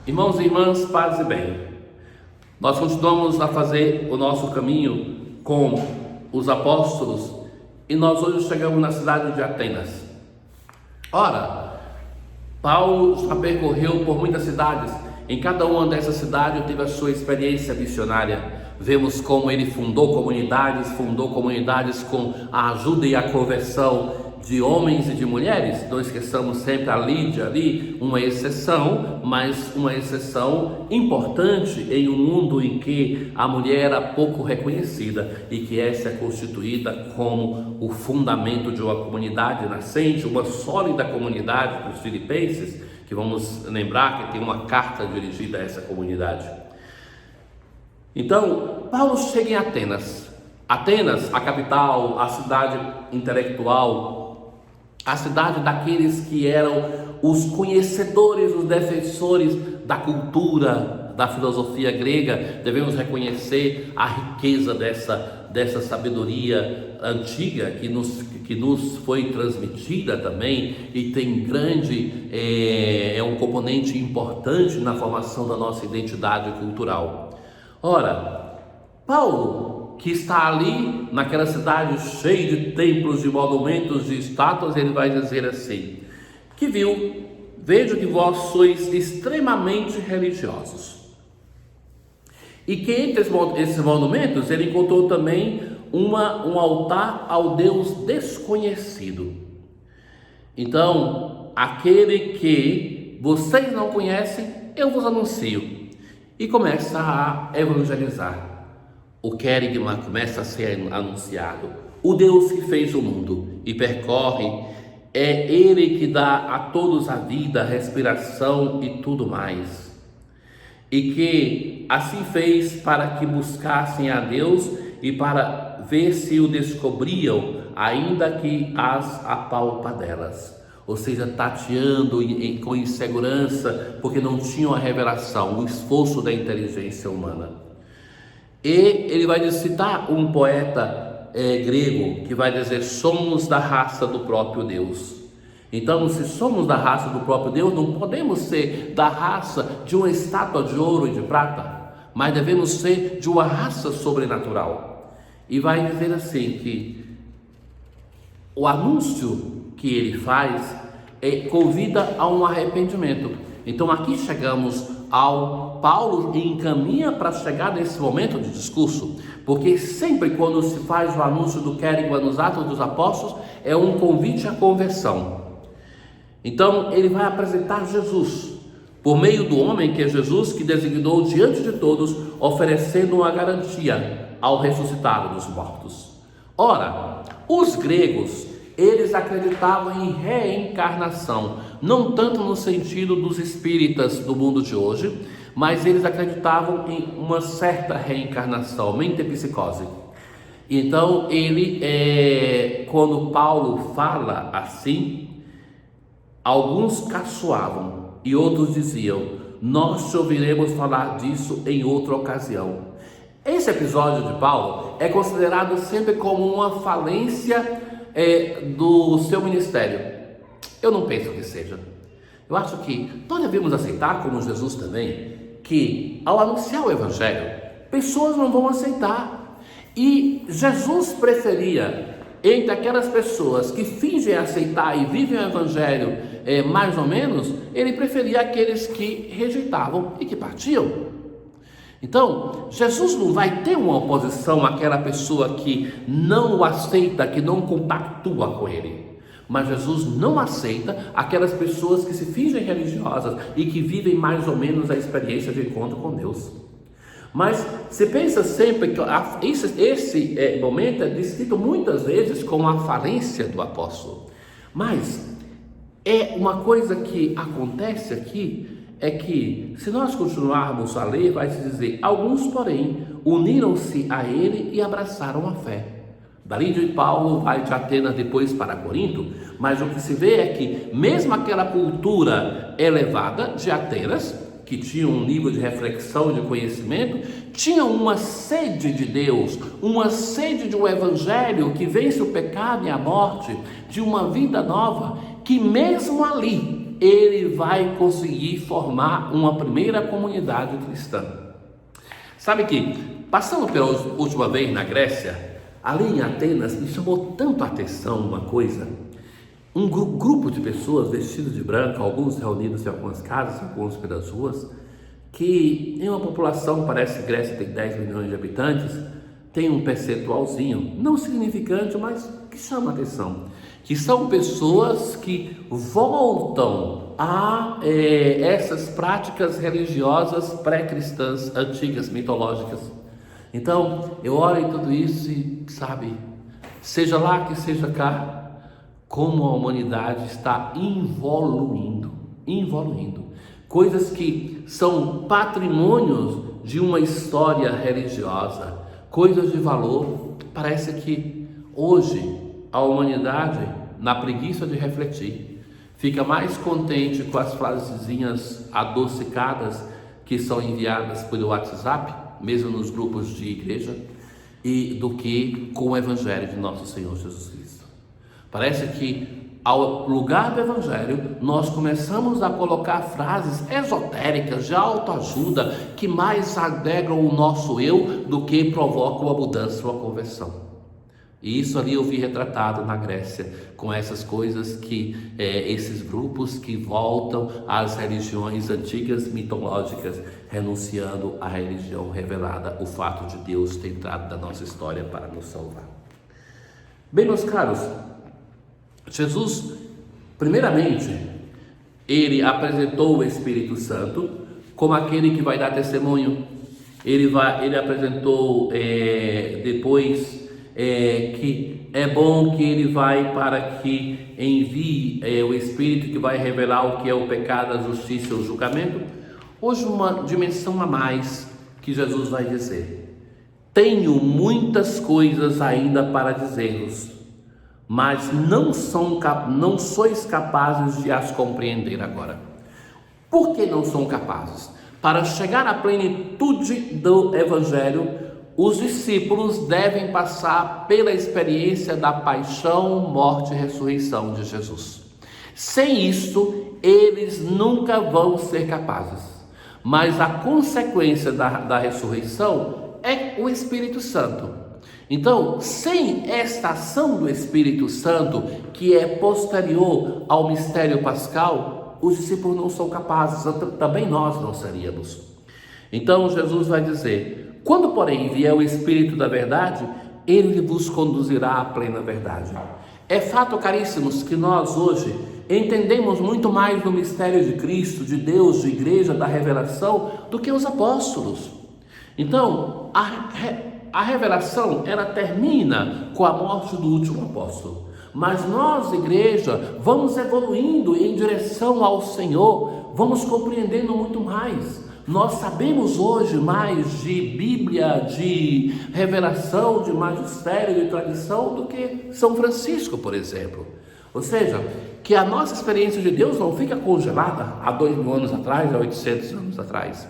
Irmãos e irmãs, paz e bem. Nós continuamos a fazer o nosso caminho com os apóstolos e nós hoje chegamos na cidade de Atenas. Ora, Paulo já percorreu por muitas cidades. Em cada uma dessas cidades teve a sua experiência missionária. Vemos como ele fundou comunidades com a ajuda e a conversão de homens e de mulheres. Não esqueçamos sempre a Lídia ali, uma exceção, mas uma exceção importante em um mundo em que a mulher era pouco reconhecida e que essa é constituída como o fundamento de uma comunidade nascente, uma sólida comunidade dos filipenses, que vamos lembrar que tem uma carta dirigida a essa comunidade. Então, Paulo chega em Atenas. Atenas, a capital, a cidade intelectual, a cidade daqueles que eram os conhecedores, os defensores da cultura, da filosofia grega. Devemos reconhecer a riqueza dessa sabedoria antiga que nos foi transmitida também e tem é um componente importante na formação da nossa identidade cultural. Ora, Paulo, que está ali naquela cidade cheia de templos, de monumentos, de estátuas, ele vai dizer assim, que vejo que vós sois extremamente religiosos. E que entre esses monumentos ele encontrou também um altar ao Deus desconhecido. Então, aquele que vocês não conhecem, eu vos anuncio. E começa a evangelizar. O querigma começa a ser anunciado. O Deus que fez o mundo e percorre, é Ele que dá a todos a vida, a respiração e tudo mais. E que assim fez para que buscassem a Deus e para ver se o descobriam, ainda que as apalpadelas. Ou seja, tateando com insegurança, porque não tinham a revelação, o esforço da inteligência humana. E ele vai citar um poeta grego que vai dizer: somos da raça do próprio Deus. Então, se somos da raça do próprio Deus, não podemos ser da raça de uma estátua de ouro e de prata, mas devemos ser de uma raça sobrenatural. E vai dizer assim que o anúncio que ele faz convida a um arrependimento. Então aqui chegamos ao Paulo e encaminha para chegar nesse momento de discurso, porque sempre quando se faz o anúncio do querigma nos Atos dos Apóstolos é um convite à conversão. Então ele vai apresentar Jesus por meio do homem que é Jesus, que designou diante de todos, oferecendo uma garantia ao ressuscitado dos mortos. Ora, os gregos, eles acreditavam em reencarnação, não tanto no sentido dos espíritas do mundo de hoje, mas eles acreditavam em uma certa reencarnação, metempsicose. Então, quando Paulo fala assim, alguns caçoavam e outros diziam: nós te ouviremos falar disso em outra ocasião. Esse episódio de Paulo é considerado sempre como uma falência do seu ministério. Eu não penso que seja. Eu acho que nós devemos aceitar, como Jesus também, que ao anunciar o evangelho, pessoas não vão aceitar. E Jesus preferia, entre aquelas pessoas que fingem aceitar e vivem o evangelho mais ou menos, ele preferia aqueles que rejeitavam e que partiam. Então, Jesus não vai ter uma oposição àquela pessoa que não o aceita, que não compactua com ele. Mas Jesus não aceita aquelas pessoas que se fingem religiosas e que vivem mais ou menos a experiência de encontro com Deus. Mas se pensa sempre que esse momento é descrito muitas vezes como a falência do apóstolo. Mas é uma coisa que acontece aqui, é que se nós continuarmos a ler, vai se dizer: alguns, porém, uniram-se a ele e abraçaram a fé. Dali de Paulo vai de Atenas depois para Corinto, mas o que se vê é que mesmo aquela cultura elevada de Atenas, que tinha um nível de reflexão e de conhecimento, tinha uma sede de Deus, uma sede de um evangelho que vence o pecado e a morte, de uma vida nova, que mesmo ali ele vai conseguir formar uma primeira comunidade cristã. Sabe que, passando pela última vez na Grécia, ali em Atenas, me chamou tanto a atenção uma coisa. Um grupo de pessoas vestidas de branco, alguns reunidos em algumas casas, alguns pelas ruas, que em uma população, parece que Grécia tem 10 milhões de habitantes, tem um percentualzinho, não significante, mas que chama a atenção, que são pessoas que voltam a essas práticas religiosas pré-cristãs, antigas, mitológicas. Então, eu olho em tudo isso e, sabe, seja lá que seja cá, como a humanidade está evoluindo. Coisas que são patrimônios de uma história religiosa, coisas de valor. Parece que hoje a humanidade, na preguiça de refletir, fica mais contente com as frasezinhas adocicadas que são enviadas pelo WhatsApp, mesmo nos grupos de igreja, e do que com o Evangelho de nosso Senhor Jesus Cristo. Parece que ao lugar do Evangelho nós começamos a colocar frases esotéricas de autoajuda que mais alegram o nosso eu do que provocam a mudança ou a conversão. E isso ali eu vi retratado na Grécia, com essas coisas que esses grupos que voltam às religiões antigas mitológicas, renunciando à religião revelada, o fato de Deus ter entrado na nossa história para nos salvar. Bem, meus caros, Jesus, primeiramente, ele apresentou o Espírito Santo como aquele que vai dar testemunho. Ele apresentou depois que é bom que ele vai para que envie o Espírito que vai revelar o que é o pecado, a justiça e o julgamento. Hoje uma dimensão a mais que Jesus vai dizer: tenho muitas coisas ainda para dizer-vos, mas não sois capazes de as compreender agora. Por que não são capazes? Para chegar à plenitude do Evangelho, os discípulos devem passar pela experiência da paixão, morte e ressurreição de Jesus. Sem isso, eles nunca vão ser capazes. Mas a consequência da ressurreição é o Espírito Santo. Então, sem esta ação do Espírito Santo, que é posterior ao mistério pascal, os discípulos não são capazes, também nós não seríamos. Então, Jesus vai dizer: quando, porém, vier o Espírito da verdade, ele vos conduzirá à plena verdade. É fato, caríssimos, que nós hoje entendemos muito mais do mistério de Cristo, de Deus, de igreja, da revelação, do que os apóstolos. Então, a revelação, ela termina com a morte do último apóstolo. Mas nós, igreja, vamos evoluindo em direção ao Senhor, vamos compreendendo muito mais. Nós sabemos hoje mais de Bíblia, de revelação, de magistério, de tradição do que São Francisco, por exemplo. Ou seja, que a nossa experiência de Deus não fica congelada há 2000 anos atrás, há 800 anos atrás.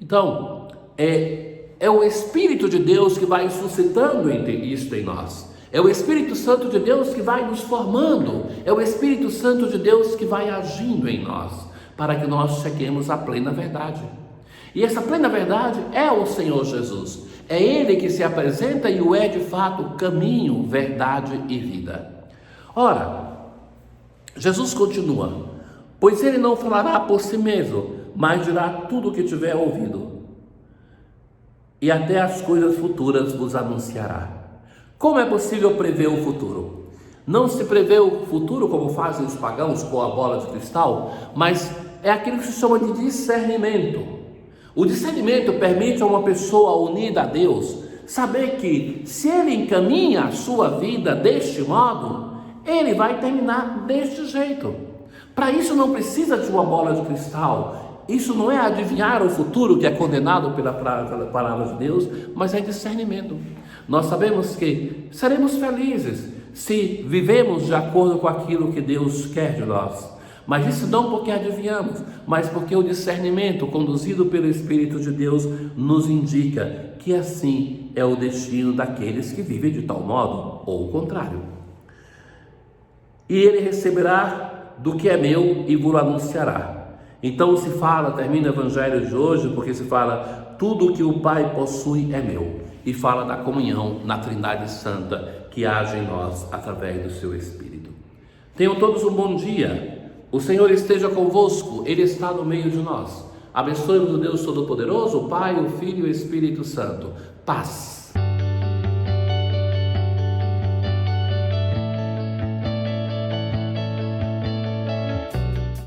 Então, é o Espírito de Deus que vai suscitando isso em nós. É o Espírito Santo de Deus que vai nos formando. É o Espírito Santo de Deus que vai agindo em nós, para que nós cheguemos à plena verdade. E essa plena verdade é o Senhor Jesus. É Ele que se apresenta e o é de fato caminho, verdade e vida. Ora, Jesus continua: pois Ele não falará por si mesmo, mas dirá tudo o que tiver ouvido, e até as coisas futuras vos anunciará. Como é possível prever o futuro? Não se prevê o futuro como fazem os pagãos com a bola de cristal, mas é aquilo que se chama de discernimento. O discernimento permite a uma pessoa unida a Deus saber que, se ele encaminha a sua vida deste modo, ele vai terminar deste jeito. Para isso não precisa de uma bola de cristal. Isso não é adivinhar o futuro, que é condenado pela palavra de Deus, mas é discernimento. Nós sabemos que seremos felizes se vivemos de acordo com aquilo que Deus quer de nós. Mas isso não porque adivinhamos, mas porque o discernimento conduzido pelo Espírito de Deus nos indica que assim é o destino daqueles que vivem de tal modo, ou o contrário. E ele receberá do que é meu e vos anunciará. Então se fala, termina o evangelho de hoje, porque se fala, tudo o que o Pai possui é meu, e fala da comunhão na Trindade Santa, que age em nós através do seu Espírito. Tenham todos um bom dia, o Senhor esteja convosco, Ele está no meio de nós. Abençoe-vos o Deus Todo-Poderoso, o Pai, o Filho e o Espírito Santo. Paz.